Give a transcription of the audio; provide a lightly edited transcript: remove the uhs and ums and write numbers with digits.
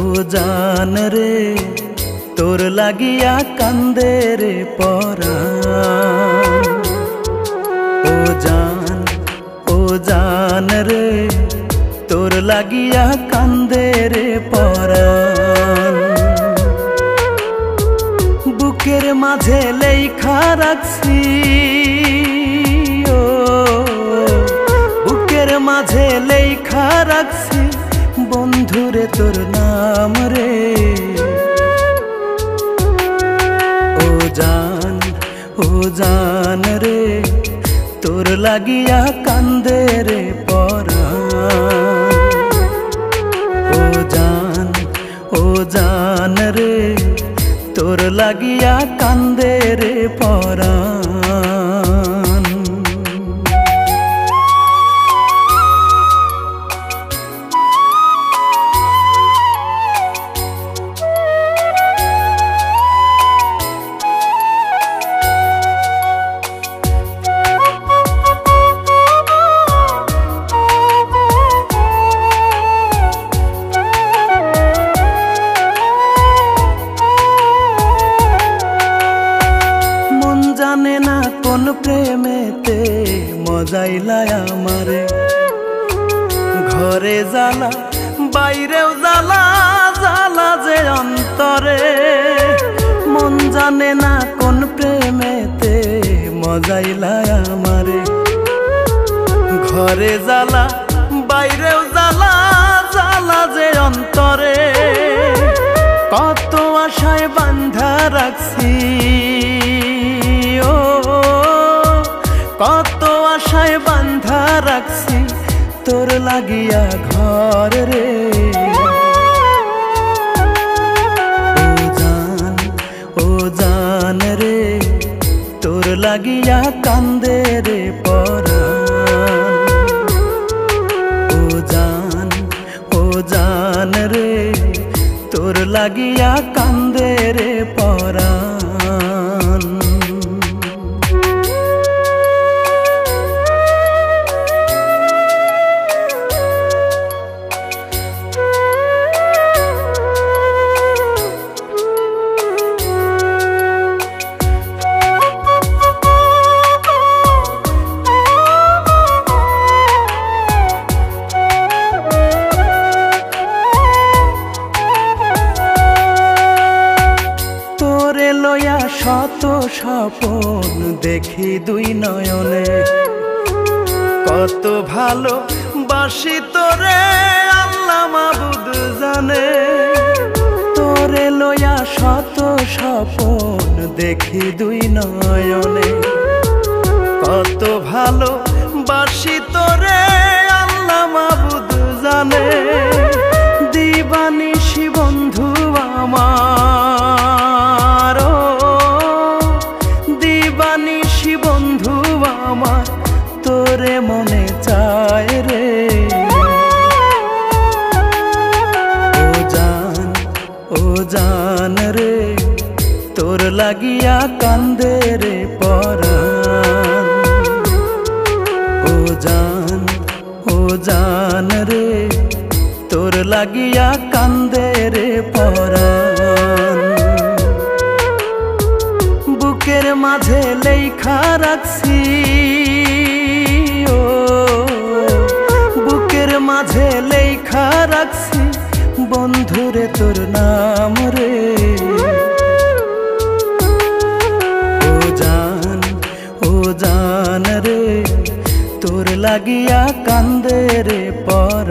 ও জান রে তোর লাগিয়া কান্দে রে পরাণ। ও জান রে তোর লাগিয়া কান্দে রে পরাণ। বুকের মাঝে লেখা রাখছি বুকের মাঝে লেখা রাখছি বন্ধুরে তোর নাম রে। ও জান রে তোর লাগিয়া কান্দে রে পরাণ। ও জান রে তোর লাগিয়া কান্দে রে পরাণ। জানে না কোন প্রেমেতে মজাইলা আমারে, ঘরে জ্বালা বাইরেও জ্বালা জ্বালা যে অন্তরে। মন জানে না কোন প্রেমেতে মজাইলা আমারে, ঘরে জ্বালা বাইরেও জ্বালা জ্বালা যে অন্তরে। কত আশায় বান্ধা রাখছি কত আশায় বান্ধা রাখছি তোর লাগিয়া ঘর রে। ও জান রে তোর লাগিয়া কান্দে রে পরাণ। ও জান রে তোর লাগিয়া কান্দে রে পরাণ। লয়া শত স্বপন দেখি দুই নয়নে, কত ভালো বাসি তোরে আল্লাহ মাবুদ জানে। তোরে লয়া শত স্বপন দেখি দুই নয়নে, কত ভালো বাসি তোরে আল্লাহ মাবুদ জানে। দিবানিশি বন্ধু আমার, দিবানিশি বন্ধু আমার তোরে মনে চায় রে। ও জান রে তোর লাগিয়া কান্দে রে পরাণ। ও জান রে তোর লাগিয়া কান্দে রে পরাণ। বুকের মাঝে লেখা রাখছি বুকের মাঝে লেখা রাখছি বন্ধুরে তোর নাম রে। ও জান রে তোর লাগিয়া কান্দে রে পরাণ।